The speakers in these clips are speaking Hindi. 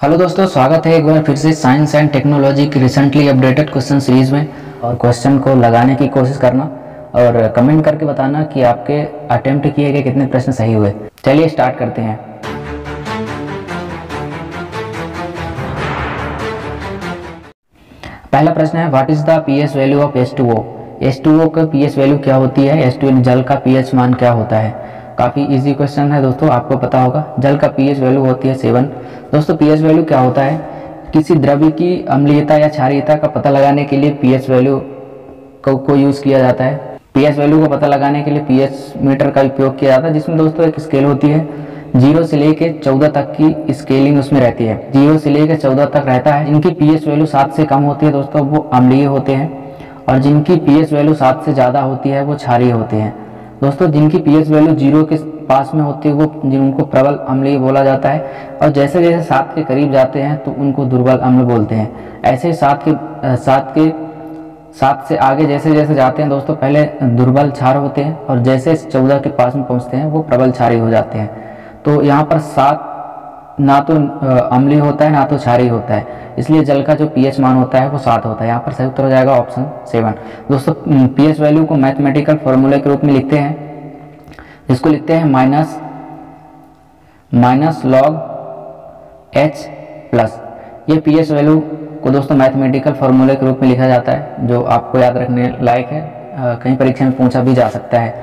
हेलो दोस्तों, स्वागत है एक बार फिर से साइंस एंड टेक्नोलॉजी की रिसेंटली अपडेटेड क्वेश्चन सीरीज़ में। और क्वेश्चन को लगाने की कोशिश करना और कमेंट करके बताना कि आपके अटेम्प्ट किए गए कितने प्रश्न सही हुए। चलिए स्टार्ट करते हैं। पहला प्रश्न है, what is the pH value of H2O। H2O का पीएच वैल्यू क्या होती है? H2O जल का पीएच मान क्या होता है? काफ़ी इजी क्वेश्चन है दोस्तों, आपको पता होगा। जल का पीएच वैल्यू होती है 7। दोस्तों पीएच वैल्यू क्या होता है? किसी द्रव्य की अम्लीयता या क्षारीयता का पता लगाने के लिए पीएच वैल्यू को यूज़ किया जाता है। पीएच वैल्यू का पता लगाने के लिए पीएच मीटर का उपयोग किया जाता है, जिसमें दोस्तों एक स्केल होती है 0 से लेके 14 तक की स्केलिंग उसमें रहती है। 0 से लेकर 14 तक रहता है। जिनकी पीएच वैल्यू 7 से कम होती है दोस्तों वो अम्लीय होते हैं, और जिनकी पीएच वैल्यू 7 से ज़्यादा होती है वो क्षारीय होते हैं। दोस्तों जिनकी पीएच वैल्यू 0 के पास में होती है वो जिनको प्रबल अम्लीय बोला जाता है, और जैसे जैसे 7 के करीब जाते हैं तो उनको दुर्बल अम्ल बोलते हैं। ऐसे ही 7 से आगे जैसे जैसे जाते हैं दोस्तों पहले दुर्बल क्षार होते हैं, और जैसे 14 के पास में पहुंचते हैं वो प्रबल क्षारीय हो जाते हैं। तो यहाँ पर 7 ना तो अम्लीय होता है ना तो क्षारीय होता है, इसलिए जल का जो पीएच मान होता है वो 7 होता है। यहाँ पर सही उत्तर हो जाएगा ऑप्शन 7। दोस्तों पीएच वैल्यू को मैथमेटिकल फॉर्मूले के रूप में लिखते हैं, इसको लिखते हैं माइनस लॉग H प्लस। ये पीएच वैल्यू को दोस्तों मैथमेटिकल फॉर्मूले के रूप में लिखा जाता है, जो आपको याद रखने लायक है, कहीं परीक्षा में पूछा भी जा सकता है।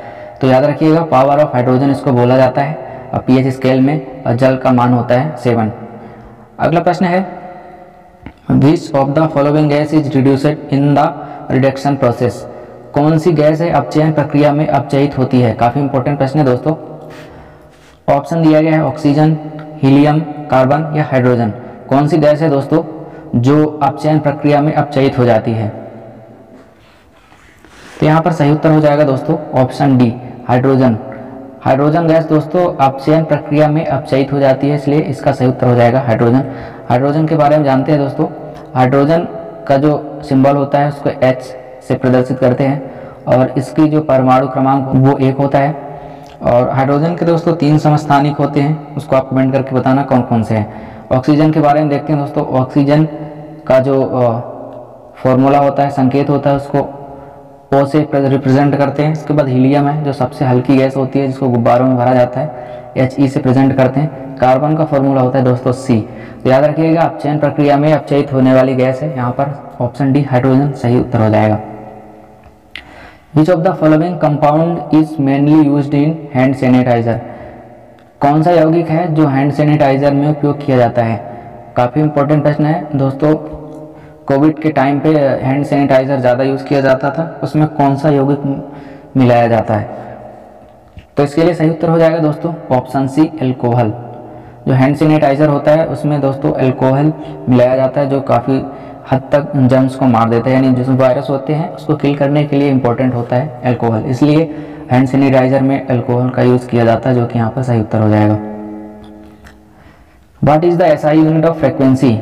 तो याद रखिएगा, पावर ऑफ हाइड्रोजन इसको बोला जाता है पीएच स्केल में, और जल का मान होता है 7। अगला प्रश्न है, which of the following gas is reduced in the reduction process. कौन सी गैस है अपचयन प्रक्रिया में अपचयित होती है? काफी इंपॉर्टेंट प्रश्न है दोस्तों। ऑप्शन दिया गया है ऑक्सीजन, हीलियम, कार्बन या हाइड्रोजन। कौन सी गैस है दोस्तों जो अपचयन प्रक्रिया में अपचयित हो जाती है? तो यहाँ पर सही उत्तर हो जाएगा दोस्तों option D, hydrogen. Hydrogen gas दोस्तों अपचयन प्रक्रिया में अपचयित हो जाती है, इसलिए इसका सही उत्तर हो जाएगा हाइड्रोजन। हाइड्रोजन के बारे में जानते हैं दोस्तों, हाइड्रोजन का जो सिंबल होता है उसको H से प्रदर्शित करते हैं, और इसकी जो परमाणु क्रमांक वो 1 होता है। और हाइड्रोजन के दोस्तों 3 समस्थानिक होते हैं, उसको आप कमेंट करके बताना कौन कौन से हैं। ऑक्सीजन के बारे में देखते हैं दोस्तों, ऑक्सीजन का जो फॉर्मूला होता है, संकेत होता है, उसको O से रिप्रेजेंट करते हैं। इसके बाद हीलियम है जो सबसे हल्की गैस होती है, जिसको गुब्बारों में भरा जाता है, He से प्रेजेंट करते हैं। कार्बन का फॉर्मूला होता है दोस्तों C। तो याद रखिएगा अपचयन प्रक्रिया में अपचयित होने वाली गैस है यहाँ पर ऑप्शन डी, हाइड्रोजन सही उत्तर हो जाएगा। Which of the following compound is mainly used in hand sanitizer। कौन सा यौगिक है जो हैंड सैनिटाइजर में उपयोग किया जाता है? काफ़ी इंपॉर्टेंट प्रश्न है दोस्तों। कोविड के टाइम पे हैंड सैनिटाइजर ज़्यादा यूज़ किया जाता था, उसमें कौन सा यौगिक मिलाया जाता है? तो इसके लिए सही उत्तर हो जाएगा दोस्तों ऑप्शन सी, एल्कोहल। जो हैंड सैनिटाइजर होता है उसमें दोस्तों एल्कोहल मिलाया जाता है, जो काफ़ी हद तक जर्म्स को मार देता है, यानी जो वायरस होते हैं उसको किल करने के लिए इंपॉर्टेंट होता है एल्कोहल, इसलिए हैंड सैनिटाइजर में एल्कोहल का यूज़ किया जाता है, जो कि यहाँ पर सही उत्तर हो जाएगा। What is the SI unit of frequency.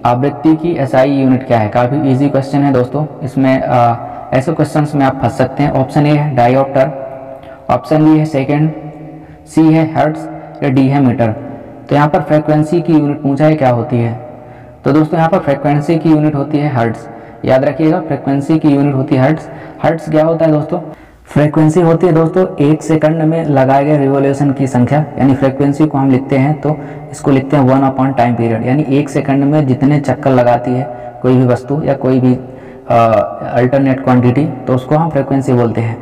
आवृत्ति की एसआई यूनिट क्या है? काफ़ी इजी क्वेश्चन है दोस्तों, इसमें ऐसे क्वेश्चंस में आप फंस सकते हैं। ऑप्शन ए है डायोप्टर, ऑप्शन बी है सेकेंड, सी है हर्ट्ज या डी है मीटर। तो यहाँ पर फ्रीक्वेंसी की यूनिट पूछा है क्या होती है, तो दोस्तों यहाँ पर फ्रीक्वेंसी की यूनिट होती है हर्ट्ज। याद रखिएगा फ्रीक्वेंसी की यूनिट होती है हर्ट्ज। हर्ट्ज क्या होता है दोस्तों? फ्रीक्वेंसी होती है दोस्तों 1 सेकंड में लगाए गए रिवोल्यूशन की संख्या, यानी फ्रीक्वेंसी को हम लिखते हैं तो इसको लिखते हैं 1 अपॉन टाइम पीरियड, यानी 1 सेकंड में जितने चक्कर लगाती है कोई भी वस्तु या कोई भी अल्टरनेट क्वांटिटी, तो उसको हम फ्रीक्वेंसी बोलते हैं।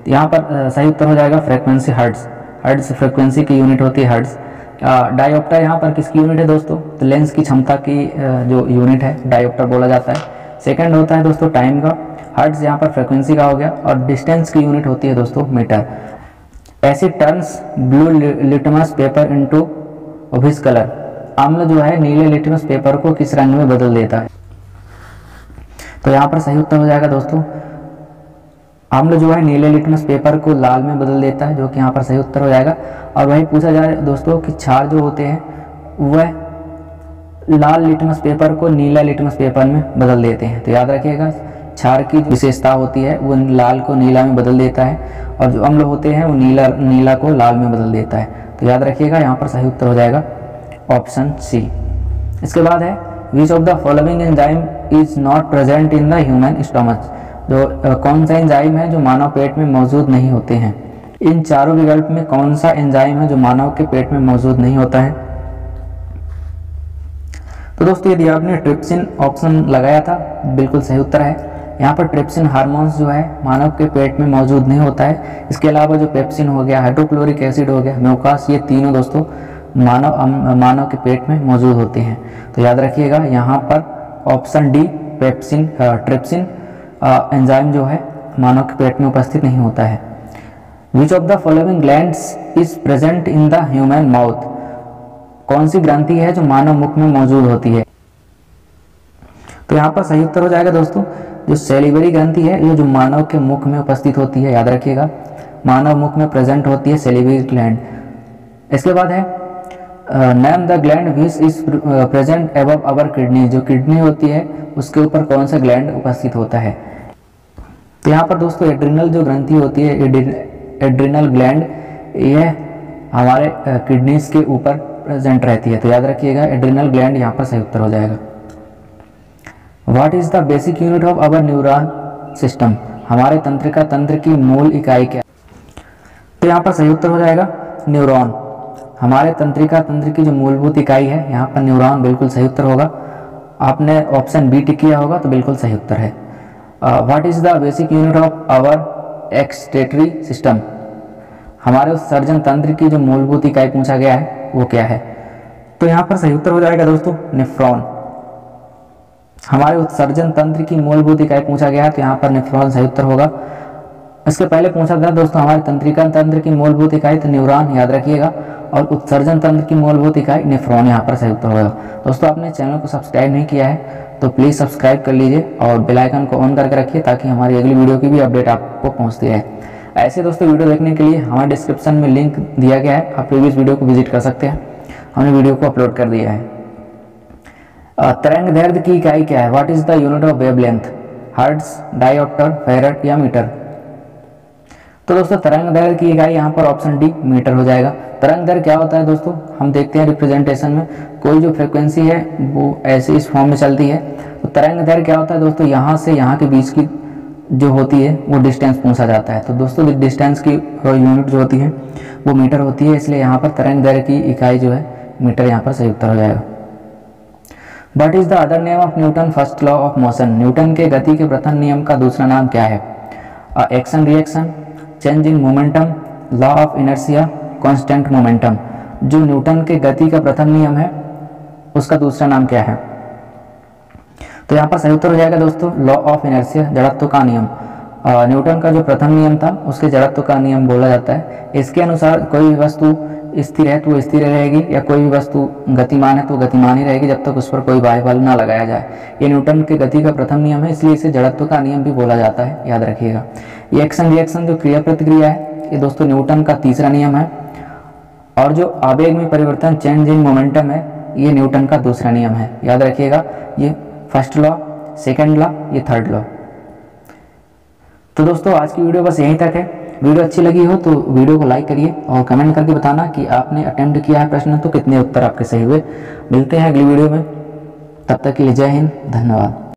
यहाँ पर सही उत्तर हो जाएगा फ्रीक्वेंसी हर्ट्ज। हर्ट्ज फ्रीक्वेंसी की यूनिट होती है हर्ट्ज। डायोप्टर यहाँ पर किसकी यूनिट है दोस्तों? तो लेंस की क्षमता की जो यूनिट है डायोप्टर बोला जाता है। सेकंड होता है दोस्तों टाइम का, हर्ट्ज यहाँ पर फ्रीक्वेंसी का हो गया, और डिस्टेंस की यूनिट होती है दोस्तों metre. Acid turns blue litmus paper into which colour. अम्ल जो है नीले लिटमस पेपर को किस रंग में बदल देता है? तो यहाँ पर सही उत्तर हो जाएगा दोस्तों अम्ल जो है नीले लिटमस पेपर को लाल में बदल देता है, जो कि यहाँ पर सही उत्तर हो जाएगा। और वही पूछा जाए दोस्तों कि क्षार जो होते हैं वह लाल लिटमस पेपर को नीला लिटमस पेपर में बदल देते हैं। तो याद रखिएगा क्षार की विशेषता होती है वो लाल को नीला में बदल देता है, और जो अम्ल होते हैं वो नीला को लाल में बदल देता है। तो याद रखिएगा यहाँ पर सही उत्तर हो जाएगा ऑप्शन सी। इसके बाद है which of the following enzyme is not present in the human stomach, जो कौन सा एंजाइम है जो मानव पेट में मौजूद नहीं होते हैं। इन चारों विकल्प में कौन सा एंजाइम है जो मानव के पेट में मौजूद नहीं होता है। तो दोस्तों यदि आपने ट्रिप्सिन ऑप्शन लगाया था, बिल्कुल सही उत्तर है। यहाँ पर ट्रिप्सिन हार्मोन्स जो है मानव के पेट में मौजूद नहीं होता है। इसके अलावा जो पेप्सिन हो गया, हाइड्रोक्लोरिक एसिड हो गया, म्यूकास, ये तीनों दोस्तों मानव के पेट में मौजूद होते हैं। तो याद रखिएगा यहाँ पर ऑप्शन डी ट्रिप्सिन एंजाइम जो है मानव के पेट में उपस्थित नहीं होता है। Which of the following glands is present in the human mouth, कौन सी ग्रंथि है जो मानव मुख में मौजूद होती है। तो यहाँ पर सही उत्तर हो जाएगा दोस्तों जो सेलिवरी ग्रंथि है, ये जो मानव के मुख में उपस्थित होती है। याद रखिएगा मानव मुख में प्रेजेंट होती है सेलिवरी ग्लैंड। इसके बाद है name the gland which is present above our kidney, जो किडनी होती है उसके ऊपर कौन सा ग्लैंड उपस्थित होता है। तो यहाँ पर दोस्तों एड्रिनल जो ग्रंथि होती है, एड्रिनल ग्लैंड, यह हमारे किडनीज के ऊपर प्रेजेंट रहती है। तो याद रखिएगा एड्रिनल ग्लैंड यहाँ पर सही उत्तर हो जाएगा। What is the basic unit of our neuron system, हमारे तंत्रिका तंत्र की मूल इकाई क्या। तो यहाँ पर सही उत्तर हो जाएगा न्यूरॉन। हमारे तंत्रिका तंत्र की जो मूलभूत इकाई है यहाँ पर न्यूरॉन, बिल्कुल सही उत्तर होगा। आपने ऑप्शन बी टिक किया होगा तो बिल्कुल सही उत्तर है। What is the basic unit of our excretory system, हमारे उत्सर्जन तंत्र की जो मूलभूत इकाई पूछा गया है वो क्या है। तो यहाँ पर सही उत्तर हो जाएगा दोस्तों नेफ्रॉन। हमारे उत्सर्जन तंत्र की मूलभूत इकाई पूछा गया है तो यहाँ पर नेफ्रॉन सही उत्तर होगा। इसके पहले पूछा था दोस्तों हमारे तंत्रिका तंत्र की मूलभूत इकाई, तो न्यूरॉन याद रखिएगा, और उत्सर्जन तंत्र की मूलभूत इकाई नेफ्रॉन, यहाँ पर सही उत्तर होगा। दोस्तों आपने चैनल को सब्सक्राइब नहीं किया है तो प्लीज़ सब्सक्राइब कर लीजिए और बेल आइकन को ऑन करके रखिए ताकि हमारी अगली वीडियो की भी अपडेट आपको पहुँचती रहे। ऐसे दोस्तों वीडियो देखने के लिए हमारे डिस्क्रिप्शन में लिंक दिया गया है, आप प्रीवियस वीडियो को विजिट कर सकते हैं, हमने वीडियो को अपलोड कर दिया है। तरंग दैर्ध्य की इकाई क्या है, what is the unit of wavelength, hertz, dioptre, farad या मीटर। तो दोस्तों तरंग दैर्ध्य की इकाई यहाँ पर ऑप्शन डी मीटर हो जाएगा। तरंग दैर्ध्य क्या होता है दोस्तों, हम देखते हैं रिप्रेजेंटेशन में कोई जो फ्रीक्वेंसी है वो ऐसे इस फॉर्म में चलती है। तो तरंग दैर्ध्य क्या होता है दोस्तों, यहाँ से यहाँ के बीच की जो होती है वो डिस्टेंस पूछा जाता है। तो दोस्तों डिस्टेंस की यूनिट जो होती है वो मीटर होती है, इसलिए यहाँ पर तरंग दैर्ध्य की इकाई जो है मीटर यहाँ पर सही उत्तर हो जाएगा। What is the other name of Newton first law of motion, Newton के गति के प्रथम नियम का दूसरा नाम क्या है। Action reaction, change in momentum, law of inertia, constant momentum. जो न्यूटन के गति का प्रथम नियम है उसका दूसरा नाम क्या है। तो यहाँ पर सही उत्तर हो जाएगा दोस्तों लॉ ऑफ इनर्शिया, जड़त्व का नियम। न्यूटन का जो प्रथम नियम था उसके जड़त्व का नियम बोला जाता है। इसके अनुसार कोई भी वस्तु स्थिर है तो वो स्थिर रहेगी, या कोई भी वस्तु गतिमान है तो गतिमान ही रहेगी जब तक उस पर कोई बाह्य बल ना लगाया जाए। ये न्यूटन के गति का प्रथम नियम है, इसलिए इसे जड़त्व का नियम भी बोला जाता है, याद रखिएगा। ये एक्शन रिएक्शन जो क्रिया प्रतिक्रिया है ये दोस्तों न्यूटन का तीसरा नियम है, और जो आवेग में परिवर्तन चेंज इन मोमेंटम है ये न्यूटन का दूसरा नियम है, याद रखिएगा। ये फर्स्ट लॉ, सेकेंड लॉ, ये थर्ड लॉ। तो दोस्तों आज की वीडियो बस यहीं तक है। वीडियो अच्छी लगी हो तो वीडियो को लाइक करिए और कमेंट करके बताना कि आपने अटेम्प्ट किया है प्रश्न तो कितने उत्तर आपके सही हुए। मिलते हैं अगली वीडियो में, तब तक के लिए जय हिंद, धन्यवाद।